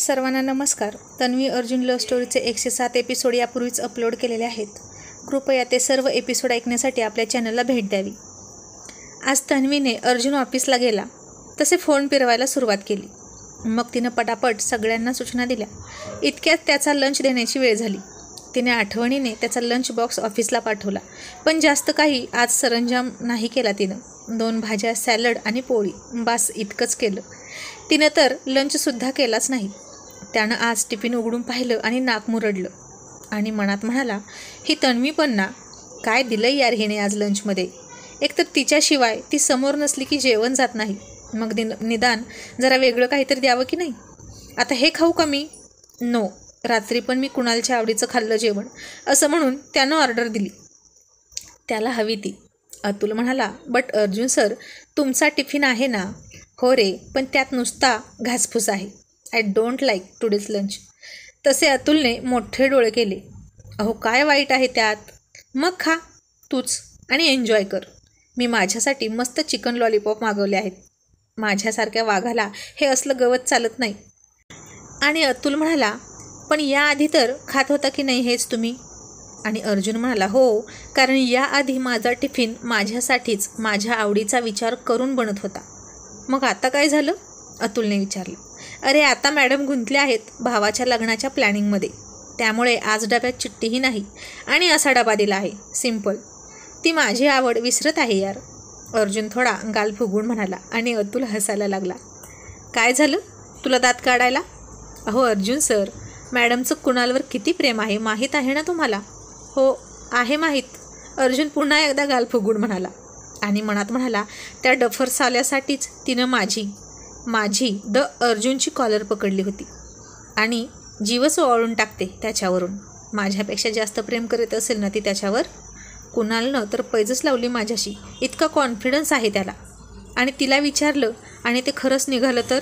सर्वांना नमस्कार. Tanvi Arjun love स्टोरीचे 107 episode यापूर्वीच अपलोड केलेले आहेत. कृपया ते सर्व एपिसोड ऐकण्यासाठी आपल्या चॅनलला भेट द्यावी. आज तन्वीने अर्जुन ऑफिसला गेला तसे फोन फिरवायला सुरुवात केली. मग तिनं पटापट सगळ्यांना सूचना दिल्या. इतक्यात त्याचा लंच देण्याची वेळ झाली. तिने आठवणीने त्याचा लंच बॉक्स ऑफिसला पाठवला, पण जास्त काही आज सरंजाम नाही केला तिनं. 2 भाज्या, सॅलड आणि पोळी, बास इतकंच केलं. तिनं तर लंचसुद्धा केलाच नाही. त्यानं आज टिफिन उघडून पाहिलं आणि नाक मुरडलं आणि मनात म्हणाला, ही तन्वी पण ना, काय दिलं यार हिने आज लंचमध्ये. एकतर तिच्याशिवाय ती समोर नसली की जेवण जात नाही. मग निदान जरा वेगळं काहीतरी द्यावं की नाही. आता हे खाऊ का मी? नो, रात्री पण मी कुणालच्या आवडीचं खाल्लं जेवण, असं म्हणून त्यानं ऑर्डर दिली. त्याला हवी ती. अतुल म्हणाला, बट अर्जुन सर, तुमचा टिफिन आहे ना? हो रे, पण त्यात नुसता घासफूस आहे. I don't like today's lunch. तसे अतुलने मोठे डोळे केले. अहो काय वाईट आहे त्यात? मग खा तूच आणि एन्जॉय कर. मी माझ्यासाठी मस्त चिकन लॉलीपॉप मागवले आहेत. माझ्यासारख्या वाघाला हे असलं गवत चालत नाही. आणि अतुल म्हणाला, पण याआधी तर खात होता की नाही हेच तुम्ही? आणि अर्जुन म्हणाला, हो, कारण याआधी माझा टिफिन माझ्यासाठीच माझ्या आवडीचा विचार करून बनत होता. मग आता काय झालं? अतुलने विचारलं. अरे आता मॅडम गुंतल्या आहेत भावाच्या लग्नाच्या प्लॅनिंगमध्ये, त्यामुळे आज डब्यात चिठ्ठीही नाही आणि असा डबा दिला आहे. सिम्पल. ती माझी आवड विसरत आहे यार. अर्जुन थोडा गाल फुगवून म्हणाला आणि अतुल हसायला लागला. काय झालं? तुला दात काढायला? अहो अर्जुन सर, मॅडमचं कुणालवर किती प्रेम आहे माहीत आहे ना तुम्हाला? हो आहे माहीत. अर्जुन पुन्हा एकदा गाल फुगवून म्हणाला आणि मनात म्हणाला, त्या डफर साल्यासाठीच तिनं माझी द अर्जुनची कॉलर पकडली होती आणि जीवच ओवाळून टाकते त्याच्यावरून. माझ्यापेक्षा जास्त प्रेम करत असेल ना ती त्याच्यावर. कुणालनं तर पैजच लावली माझ्याशी. इतका कॉन्फिडन्स आहे त्याला. आणि तिला विचारलं आणि ते खरंच निघालं तर?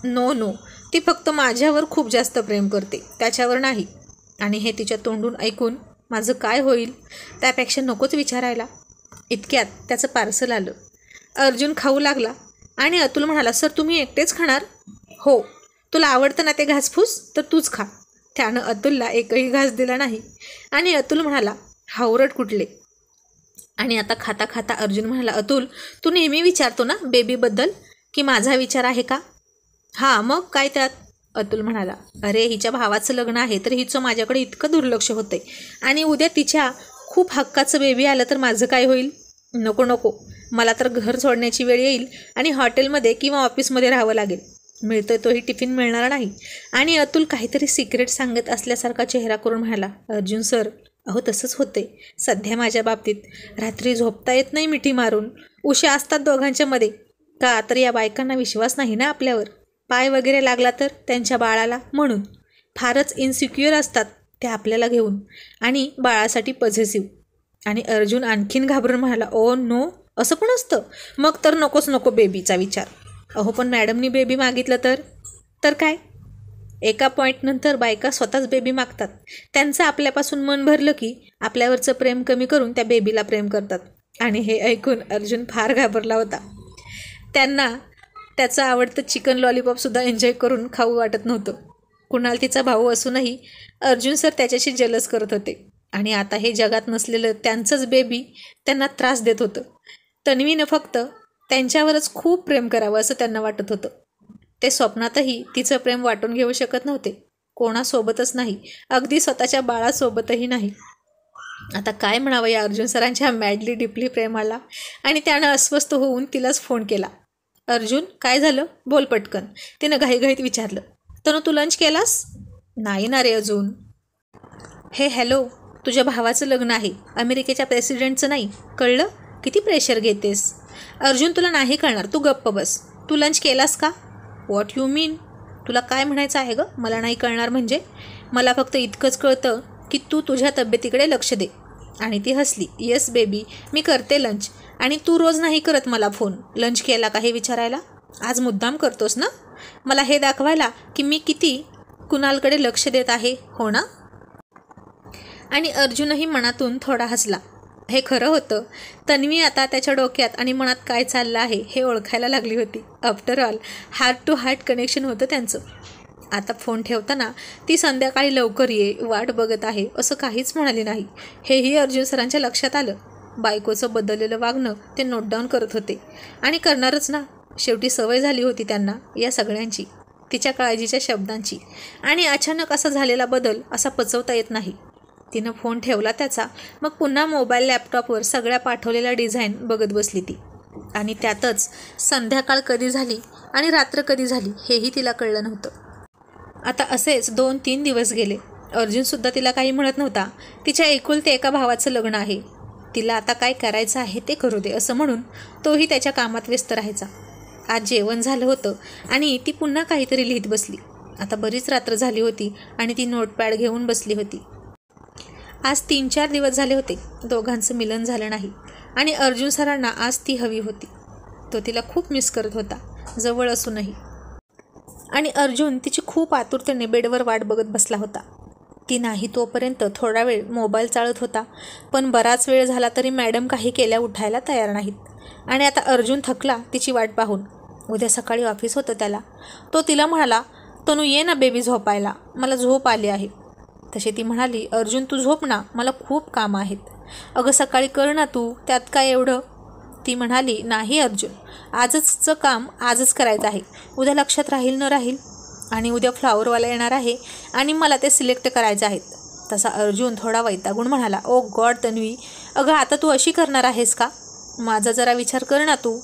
नो, ती फक्त माझ्यावर खूप जास्त प्रेम करते, त्याच्यावर नाही. आणि हे तिच्या तोंडून ऐकून माझं काय होईल त्यापेक्षा नकोच विचारायला. इतक्यात त्याचं पार्सल आलं. अर्जुन खाऊ लागला आणि अतुल म्हणाला, सर तुम्ही एकटेच खाणार? हो, तुला आवडतं ना ते घासफूस, तर तूच खा. त्यानं अतुलला एकही घास दिला नाही. आणि अतुल म्हणाला, हावरट कुठले. आणि आता खाता खाता अर्जुन म्हणाला, अतुल तू नेहमी विचारतो ना बेबीबद्दल की माझा विचार आहे का? हां मग काय त्यात? अतुल म्हणाला, अरे हिच्या भावाचं लग्न आहे तर हिचं माझ्याकडे इतकं दुर्लक्ष होतंय आणि उद्या तिच्या खूप हक्काचं बेबी आलं तर माझं काय होईल? नको, मला तर घर सोडण्याची वेळ येईल आणि हॉटेलमध्ये किंवा ऑफिसमध्ये राहावं लागेल. मिळतोय तोही टिफिन मिळणार नाही. आणि अतुल काहीतरी सिक्रेट सांगत असल्यासारखा चेहरा करून म्हणाला, अर्जुन सर, अहो तसंच होते सध्या माझ्या बाबतीत. रात्री झोपता येत नाही मिठी मारून. उशा असतात दोघांच्या मध्ये. का तर या बायकांना विश्वास नाही ना आपल्यावर. पाय वगैरे लागला तर त्यांच्या बाळाला, म्हणून फारच इन्सिक्युअर असतात ते आपल्याला घेऊन आणि बाळासाठी पॉझिटिव्ह. आणि अर्जुन आणखीन घाबरून म्हणाला, ओ नो, असं पण असतं? मग तर नको बेबीचा विचार. अहो पण मॅडमनी बेबी मागितलं तर काय? एका पॉईंटनंतर बायका स्वतःच बेबी मागतात. त्यांचं आपल्यापासून मन भरलं की आपल्यावरचं प्रेम कमी करून त्या बेबीला प्रेम करतात. आणि हे ऐकून अर्जुन फार घाबरला होता. त्यांना त्याचं आवडतं चिकन लॉलीपॉपसुद्धा एन्जॉय करून खाऊ वाटत नव्हतं. कुणाल तिचा भाऊ असूनही अर्जुन सर त्याच्याशी जलस करत होते आणि आता हे जगात नसलेलं त्यांचंच बेबी त्यांना त्रास देत होतं. तन्वीनं फक्त त्यांच्यावरच खूप प्रेम करावं असं त्यांना वाटत होतं. ते स्वप्नातही तिचं प्रेम वाटून घेऊ शकत नव्हते. कोणासोबतच नाही, अगदी स्वतःच्या बाळासोबतही नाही. आता काय म्हणावं या अर्जुन सरांच्या मॅडली डीपली प्रेमाला. आणि त्यानं अस्वस्थ होऊन तिलाच फोन केला. अर्जुन काय झालं? बोल पटकन, तिनं घाईघाईत विचारलं. तनु तू लंच केलास? नाही ना रे अजून. हे हॅलो, तुझ्या भावाचं लग्न आहे, अमेरिकेच्या प्रेसिडेंटचं नाही, कळलं? किती प्रेशर घेतेस? अर्जुन तुला नाही कळणार, तू गप्प बस. तू लंच केलास का? व्हॉट यू मीन? तुला काय म्हणायचं आहे गं? मला नाही कळणार म्हणजे? मला फक्त इतकंच कळतं की तू तुझ्या तब्येतीकडे लक्ष दे. आणि ती हसली. येस बेबी, मी करते लंच. आणि तू रोज नाही करत मला फोन लंच केला का हे विचारायला. आज मुद्दाम करतोस ना, मला हे दाखवायला की मी किती कुणालकडे लक्ष देत आहे, हो ना? आणि अर्जुनही मनातून थोडा हसला. हे खरं होतं. तन्वी आता त्याच्या डोक्यात आणि मनात काय चाललं आहे हे ओळखायला लागली होती. After all heart to heart connection होतं त्यांचं. आता फोन ठेवताना ती संध्याकाळी लवकर ये, वाट बघत आहे असं काहीच म्हणाली नाही. हेही अर्जुन सरांच्या लक्षात आलं. बायकोचं बदललेलं वागणं ते नोट डाऊन करत होते आणि करणारच ना. शेवटी सवय झाली होती त्यांना या सगळ्यांची, तिच्या काळजीच्या शब्दांची. आणि अचानक असा झालेला बदल असा पचवता येत नाही. तिनं फोन ठेवला त्याचा. मग पुन्हा मोबाईल लॅपटॉपवर सगळ्या पाठवलेल्या डिझाईन बघत बसली ती. आणि त्यातच संध्याकाळ कधी झाली आणि रात्र कधी झाली हेही तिला कळलं नव्हतं. आता असेच 2-3 दिवस गेले. अर्जुनसुद्धा तिला काही म्हणत नव्हता. तिच्या एकुलते एका भावाचं लग्न आहे, तिला आता काय करायचं आहे ते करू दे असं म्हणून तोही त्याच्या कामात व्यस्त राहायचा. आज जेवण झालं होतं आणि ती पुन्हा काहीतरी लिहित बसली. आता बरीच रात्र झाली होती आणि ती नोटपॅड घेऊन बसली होती. आज 3-4 दिवस झाले होते दोघांचं मिलन झालं नाही आणि अर्जुन सरांना आज ती हवी होती. तो तिला खूप मिस करत होता जवळ असूनही. आणि अर्जुन तिची खूप आतुरतेने बेडवर वाट बघत बसला होता. ती नाही तोपर्यंत थोडा वेळ मोबाईल चाळत होता. पण बराच वेळ झाला तरी मॅडम काही केल्या उठायला तयार नाहीत. आणि आता अर्जुन थकला तिची वाट पाहून. उद्या सकाळी ऑफिस होतं त्याला. तो तिला म्हणाला, तनू ये ना बेबी झोपायला, मला झोप आली आहे. तशी ती म्हणाली, अर्जुन तू झोप ना, मला खूप कामं आहेत. अगं सकाळी कर ना तू, त्यात काय एवढं. ती म्हणाली, नाही अर्जुन, आजचं काम आजच करायचं आहे. उद्या लक्षात राहील न राहील. आणि उद्या फ्लॉवरवाला येणार आहे आणि मला ते सिलेक्ट करायचे आहेत. तसा अर्जुन थोडा वैतागून म्हणाला, ओ गॉड तन्वी, अगं आता तू अशी करणार आहेस का? माझा जरा विचार कर ना तू.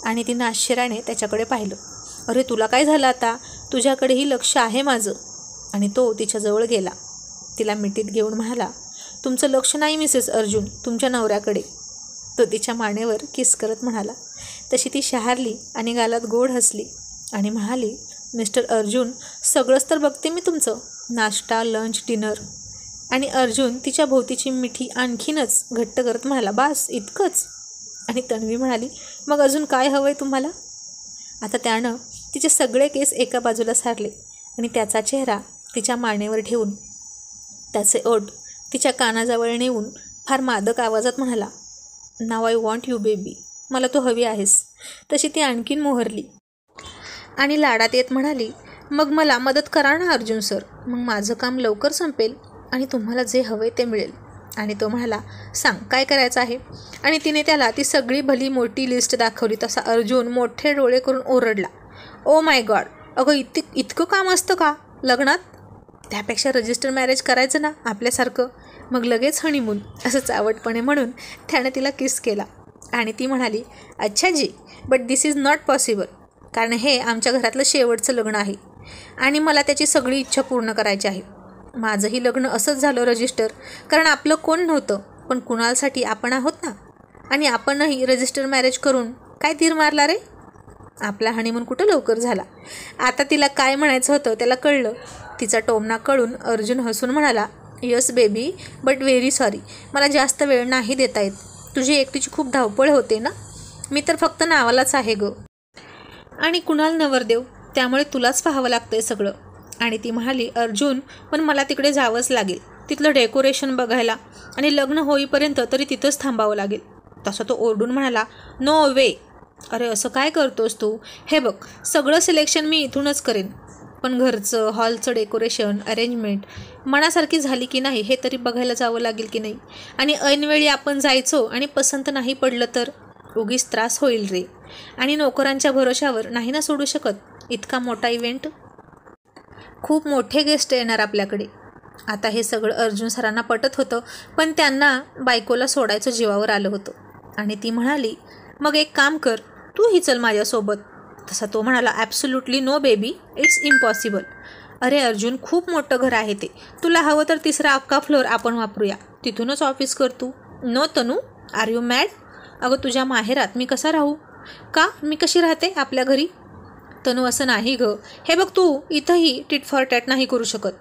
आणि तिनं आश्चर्याने त्याच्याकडे पाहिलं. अरे तुला काय झालं आता? तुझ्याकडेही लक्ष आहे माझं. आणि तो तिच्याजवळ गेला. तिला मिठीत घेऊन म्हणाला, तुमचं लक्ष नाही मिसेस अर्जुन, तुमच्या नवऱ्याकडे. तो तिच्या मानेवर किस करत म्हणाला. तशी ती शहारली आणि गालात गोड हसली आणि म्हणाली, मिस्टर अर्जुन, सगळंच तर बघते मी तुमचं, नाश्ता, लंच, डिनर. आणि अर्जुन तिच्या भोवतीची मिठी आणखीनच घट्ट करत म्हणाला, बास इतकंच. आणि तन्वी म्हणाली, मग अजून काय हवं आहे तुम्हाला? आता त्यानं तिचे सगळे केस एका बाजूला सारले आणि त्याचा चेहरा तिच्या मानेवर ठेवून त्याचे ओठ तिच्या कानाजवळ नेऊन फार मादक आवाजात म्हणाला, नाव आय वॉन्ट यू बेबी, मला तू हवी आहेस. तशी ती आणखीन मोहरली आणि लाडात येत म्हणाली, मग मला मदत करा ना अर्जुन सर, मग माझं काम लवकर संपेल आणि तुम्हाला जे हवंय ते मिळेल. आणि तो म्हणाला, सांग काय करायचं आहे. आणि तिने त्याला ती सगळी भली मोठी लिस्ट दाखवली. तसा अर्जुन मोठे डोळे करून ओरडला, ओ माय गॉड, अगं इतकं काम असतं का लग्नात? त्यापेक्षा रजिस्टर मॅरेज करायचं ना आपल्यासारखं, मग लगेच हनीमून, असं चावटपणे म्हणून त्याने तिला किस केला. आणि ती म्हणाली, अच्छा जी, but this is not possible, कारण हे आमच्या घरातलं शेवटचं लग्न आहे आणि मला त्याची सगळी इच्छा पूर्ण करायची आहे. माझंही लग्न असंच झालं रजिस्टर, कारण आपलं कोण नव्हतं, पण कुणालसाठी आपण आहोत ना. आणि आपणही रजिस्टर मॅरेज करून काय तीर मारला रे. आपला हनीमून कुठं लवकर झाला. आता तिला काय म्हणायचं होतं त्याला कळलं. तिचा टोमणा कळून अर्जुन हसून म्हणाला, yes baby, but very sorry, मला जास्त वेळ नाही देता येत. तुझी एकटीची खूप धावपळ होते ना, मी तर फक्त नावालाच आहे गं. आणि कुणाल नवरदेव, त्यामुळे तुलाच पाहावं लागतंय सगळं. आणि ती म्हणाली, अर्जुन, पण मला तिकडे जावंच लागेल, तिथलं डेकोरेशन बघायला, आणि लग्न होईपर्यंत तरी तिथंच थांबावं लागेल. तसा तो ओरडून म्हणाला, नो वे. अरे असं काय करतोस तू? हे बघ, सगळं सिलेक्शन मी इथूनच करेन, पण घरचं, हॉलचं डेकोरेशन, अरेंजमेंट मनासारखी झाली की नाही हे तरी बघायला जावं लागेल की नाही. आणि ऐनवेळी आपण जायचो आणि पसंत नाही पडलं तर उगीच त्रास होईल रे. आणि नोकरांच्या भरोशावर नाही ना सोडू शकत. इतका मोठा इव्हेंट, खूप मोठे गेस्ट येणार आपल्याकडे. आता हे सगळं अर्जुन सरांना पटत होतं, पण त्यांना बायकोला सोडायचं जीवावर आलं होतं. आणि ती म्हणाली, मग एक काम कर, तूही चल माझ्यासोबत. तसा तो म्हणाला, absolutely no baby, it's impossible. अरे अर्जुन, खूप मोठं घर आहे ते, तुला हवं तर तिसरा अख्खा फ्लोअर आपण वापरूया, तिथूनच ऑफिस कर तू. No Tanu, are you mad? अगं तुझ्या माहेरात मी कसा राहू? का, मी कशी राहते आपल्या घरी? तनू असं नाही गं, हे बघ तू इथंही टिट फॉर टॅट नाही करू शकत.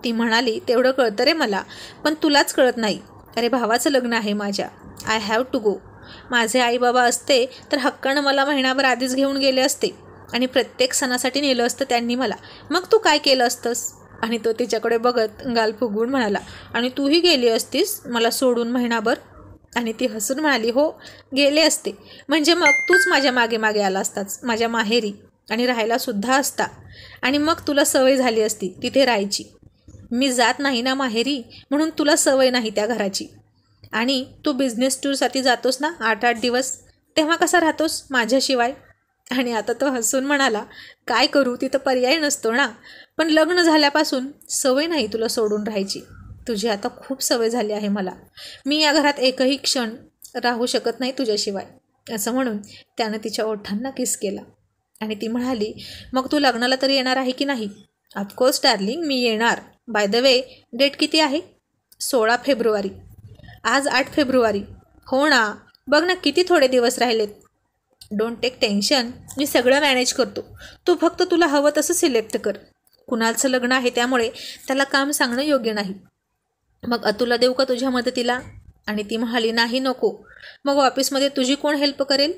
ती म्हणाली, तेवढं कळतं रे मला, पण तुलाच कळत नाही. अरे भावाचं लग्न आहे माझ्या, आय हॅव टू गो. माझे आई बाबा असते तर हक्कानं मला महिनाभर आधीच घेऊन गेले असते आणि प्रत्येक सणासाठी नेलं असतं त्यांनी मला. मग तू काय केलं असतंस? आणि तो तिच्याकडे बघत गाल फुगवून म्हणाला, आणि तूही गेली असतीस मला सोडून महिनाभर? आणि ती हसून म्हणाली, हो गेले असते, म्हणजे मग तूच माझ्या मागे मागे आला असताच माझ्या माहेरी. आणि राहायलासुद्धा असता आणि मग तुला सवय झाली असती तिथे राहायची. मी जात नाही ना माहेरी, म्हणून तुला सवय नाही त्या घराची. आणि तू बिझनेस टूरसाठी जातोस ना 8-8 दिवस, तेव्हा कसा राहतोस माझ्याशिवाय? आणि आता तो हसून म्हणाला, काय करू, तिथं पर्याय नसतो ना. पण लग्न झाल्यापासून सवय नाही तुला सोडून राहायची. तुझी आता खूप सवय झाली आहे मला. मी या घरात एकही क्षण राहू शकत नाही तुझ्याशिवाय. असं म्हणून त्यानं तिच्या ओठांना किस केला. आणि ती म्हणाली, मग तू लग्नाला तरी येणार आहे की नाही? ऑफकोर्स डार्लिंग, मी येणार. बाय द वे, डेट किती आहे? 16 फेब्रुवारी. आज 8 फेब्रुवारी. हो ना, बघ ना किती थोडे दिवस राहिलेत. डोंट टेक टेन्शन, मी सगळं मॅनेज करतो. तू फक्त तुला हवं तसं सिलेक्ट कर. कुणालचं लग्न आहे त्यामुळे त्याला काम सांगणं योग्य नाही. मग अतुलला देऊ का तुझ्या मदतीला? आणि ती म्हणाली, नाही नको. मग ऑफिसमध्ये तुझी कोण हेल्प करेल?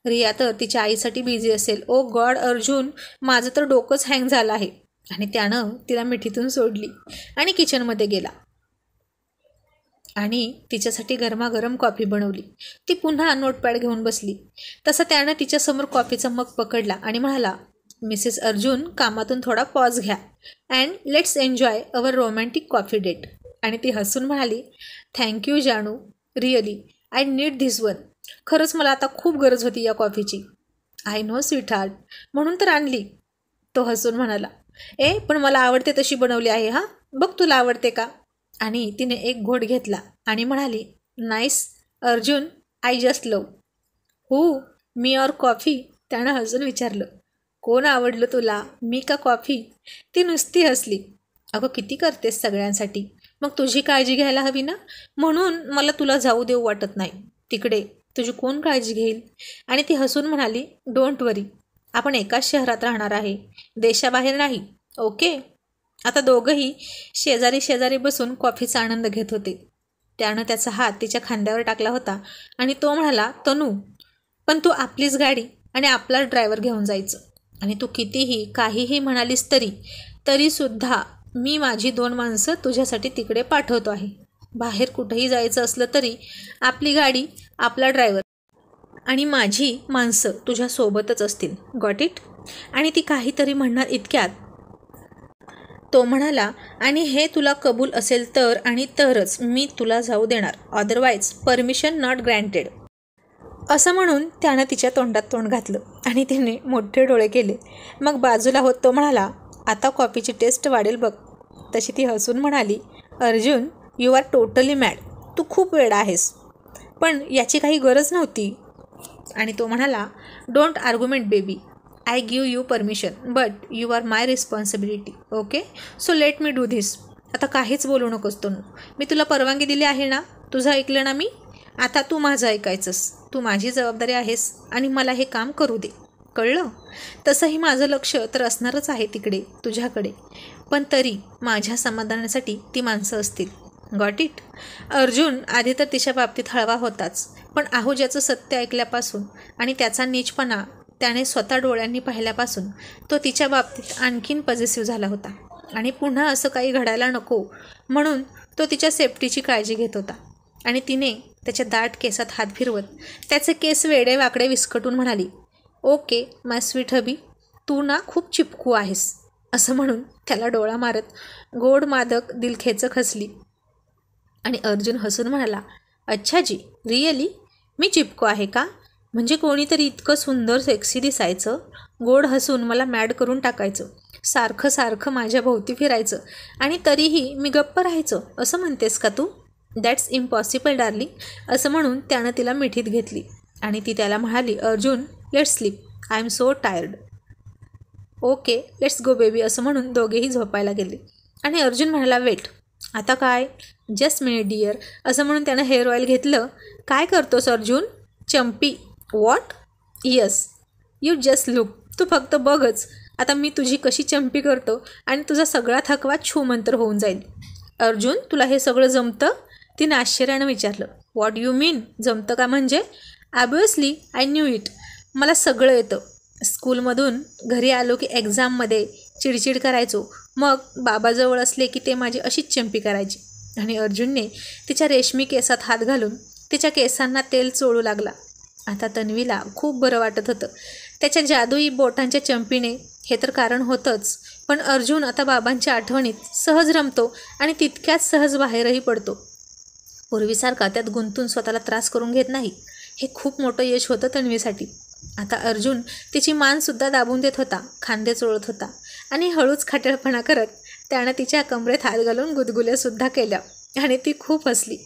रिया तर तिच्या आईसाठी बिझी असेल. ओ गॉड अर्जुन, माझं तर डोकंच हँग झालं आहे. आणि त्यानं तिला मिठीतून सोडली आणि किचनमध्ये गेला आणि तिच्यासाठी गरमागरम कॉफी बनवली. ती पुन्हा नोटपॅड घेऊन बसली. तसं त्यानं तिच्यासमोर कॉफीचा मग पकडला आणि म्हणाला, मिसेस अर्जुन, कामातून थोडा पॉज घ्या and let's enjoy our romantic coffee date. आणि ती हसून म्हणाली, थँक्यू जानू, really I need this one. खरंच मला आता खूप गरज होती या कॉफीची. आय नो स्वीट हार्ट, म्हणून तर आणली. तो हसून म्हणाला, पण मला आवडते तशी बनवली आहे हां, बघ तुला आवडते का? आणि तिने एक घोट घेतला आणि म्हणाली, नाईस अर्जुन, आय जस्ट लव. हू, मी और कॉफी? त्यानं हसून विचारलं. कोण आवडलं तुला, मी का कॉफी? ती नुसती हसली. अगं किती करतेस सगळ्यांसाठी, मग तुझी काळजी घ्यायला हवी ना, म्हणून मला तुला जाऊ देऊ वाटत नाही. तिकडे तुझी कोण काळजी घेईल? आणि ती हसून म्हणाली, डोंट वरी, आपण एकाच शहरात राहणार आहे, देशाबाहेर नाही. ओके. आता दोघंही शेजारी शेजारी बसून कॉफीचा आनंद घेत होते. त्यानं त्याचा हात तिच्या खांद्यावर टाकला होता आणि तो म्हणाला, तनू, पण तू आपलीच गाडी आणि आपलाच ड्रायव्हर घेऊन जायचं. आणि तू कितीही काहीही म्हणालीस तरीसुद्धा मी माझी 2 माणसं तुझ्यासाठी तिकडे पाठवतो आहे. बाहेर कुठेही जायचं असलं तरी आपली गाडी, आपला ड्रायव्हर आणि माझी माणसं तुझ्यासोबतच असतील. Got it? आणि ती काहीतरी म्हणणार इतक्यात तो म्हणाला, आणि हे तुला कबूल असेल तर आणि तरच मी तुला जाऊ देणार, अदरवाईज परमिशन नॉट ग्रँटेड. असं म्हणून त्यानं तिच्या तोंडात तोंड घातलं आणि तिने मोठे डोळे केले. मग बाजूला होत तो म्हणाला, आता कॉफीची टेस्ट वाढेल बघ. तशी ती हसून म्हणाली, Arjun, you are totally mad. तू खूप वेडा आहेस. पण याची काही गरज नव्हती. आणि तो म्हणाला, don't argument baby, I give you permission but you are my responsibility. Okay, so let me do this. आता काहीच बोलू नकोस तनू, मी तुला परवानगी दिली आहे ना, तुझं ऐकलं ना मी. आता तू माझं ऐकायचंस. तू माझी जबाबदारी आहेस आणि मला हे काम करू दे, कळलं? तसंही माझं लक्ष तर असणारच आहे तिकडे तुझ्याकडे, पण तरी माझ्या समाधानासाठी ती माणसं असतील. Got it? अर्जुन आधी तर तिच्या बाबतीत हळवा होताच, पण आहुजाचं सत्य ऐकल्यापासून आणि त्याचा नीचपणा त्याने स्वतः डोळ्यांनी पाहिल्यापासून तो तिच्या बाबतीत आणखीन पॉझिटिव्ह झाला होता. आणि पुन्हा असं काही घडायला नको म्हणून तो तिच्या सेफ्टीची काळजी घेत होता. आणि तिने त्याच्या दाट केसात हात फिरवत त्याचे केस वेडे वाकडे विस्कटून म्हणाली, ओके माय स्वीट हबी, तू ना खूप चिपकू आहेस. असं म्हणून त्याला डोळा मारत गोड मादक दिलखेचक हसली. आणि अर्जुन हसून म्हणाला, अच्छा जी, रिअली? मी चिपको आहे का? म्हणजे कोणीतरी इतकं सुंदर सेक्सी दिसायचं, गोड हसून मला मॅड करून टाकायचं, सारखं सारखं माझ्या भोवती फिरायचं आणि तरीही मी गप्प राहायचं, असं म्हणतेस का तू? That's impossible darling. असं म्हणून त्यानं तिला मिठीत घेतली आणि ती त्याला म्हणाली, Arjun, let's sleep, I am so tired. Okay, let's go baby. असं म्हणून दोघेही झोपायला गेले. आणि अर्जुन म्हणाला, वेट, आता काय? Just minute dear. असं म्हणून त्यानं हेअर ऑइल घेतलं. काय करतोस Arjun? Champi. What? Yes, you just look. तू फक्त बघच आता मी तुझी कशी चंपी करतो आणि तुझा सगळा थकवा छूमंतर होऊन जाईल. अर्जुन, तुला हे सगळं जमतं? तिने आश्चर्यानं विचारलं. व्हॉट यू मीन? जमतं का म्हणजे? Obviously, I knew it. मला सगळं येतं. स्कूलमधून घरी आलो की एक्झाममध्ये चिडचिड करायचो, मग बाबाजवळ असले की ते माझी अशीच चंपी करायची. आणि अर्जुनने तिच्या रेशमी केसात हात घालून तिच्या केसांना तेल चोळू लागला. आता तन्वीला खूप बरं वाटत होतं. त्याच्या जादुई बोटांच्या चंपीने हे तर कारण होतंच, पण अर्जुन आता बाबांच्या आठवणीत सहज रमतो आणि तितक्याच सहज बाहेरही पडतो. पूर्वीसारखा त्यात गुंतून स्वतःला त्रास करून घेत नाही. हे खूप मोठं यश होतं तन्वीसाठी. आता अर्जुन तिची मानसुद्धा दाबून देत होता, खांदे चोळत होता आणि हळूच खाटेळपणा करत त्यानं तिच्या कमरेत हात घालून गुदगुल्यासुद्धा केल्या आणि ती खूप हसली.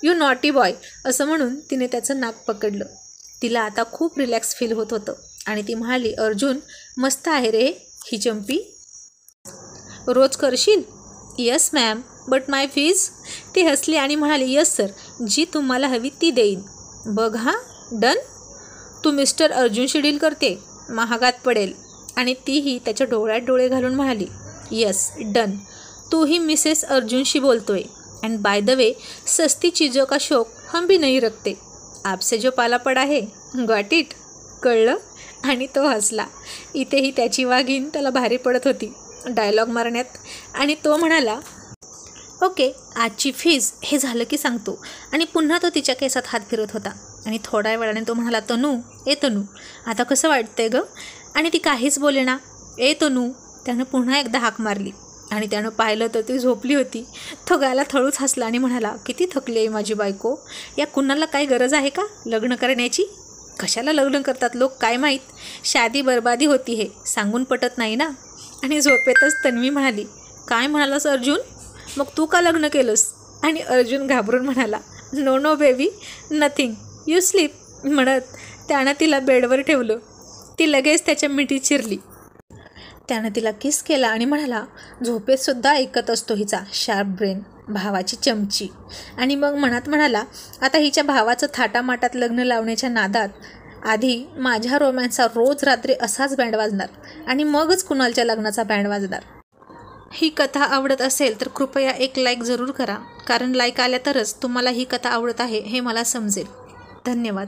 यू नॉटी बॉय असं म्हणून तिने त्याचं नाक पकडलं. तिला आता खूप रिलॅक्स फील होत होतं आणि ती म्हणाली, अर्जुन मस्त आहे रे ही चंपी. रोज करशील? Yes ma'am, but my fees. ती हसली आणि म्हणाली, यस सर, जी तुम्हाला हवी ती देईन. बघ हा, डन. तू मिस्टर अर्जुनशी डील करते, महागात पडेल. आणि तीही त्याच्या डोळ्यात डोळे घालून म्हणाली, यस डन. तूही मिसेस अर्जुनशी बोलतोय. अँड बाय द वे, सस्ती चीजों का शौक हम भी नहीं रखते. आपसे जो पाला पडा है, गॉट इट. कळलं? आणि तो हसला. इथेही त्याची वाघीण त्याला भारी पडत होती डायलॉग मारण्यात. आणि तो म्हणाला, ओके, आजची फीज हे झालं की सांगतो. आणि पुन्हा तो तिच्या केसात हात फिरत होता. आणि थोड्या वेळाने तो म्हणाला, तनू, ए तनू, आता कसं वाटतंय गं? आणि ती काहीच बोले ना. ए तनू. त्यानं पुन्हा एकदा हाक मारली आणि त्यानं पाहिलं तर ती झोपली होती. तो गाला थळूच हसला आणि म्हणाला, किती थकली आहे माझी बायको. या कुणाला काही गरज आहे का लग्न करण्याची? कशाला लग्न करतात लोक काय माहीत. शादी बर्बादी होती हे सांगून पटत नाही ना. आणि झोपेतच तन्वी म्हणाली, काय म्हणालास अर्जुन? मग तू का लग्न केलंस? आणि अर्जुन घाबरून म्हणाला, no no baby, nothing, you sleep. म्हणत त्यानं तिला बेडवर ठेवलं. ती लगेच त्याच्या मिठीत शिरली. त्यानं तिला किस केला आणि म्हणाला, झोपेतसुद्धा ऐकत असतो हिचा शार्प ब्रेन, भावाची चमची. आणि मग मनात म्हणाला, आता हिच्या भावाचं थाटामाटात लग्न लावण्याच्या नादात आधी माझ्या रोमॅन्सचा रोज रात्री असाच बँड वाजणार आणि मगच कुणालच्या लग्नाचा बँड वाजणार. ही कथा आवडत असेल तर कृपया एक लाईक जरूर करा, कारण लाईक आल्या तरच तुम्हाला ही कथा आवडत आहे हे मला समजेल. धन्यवाद.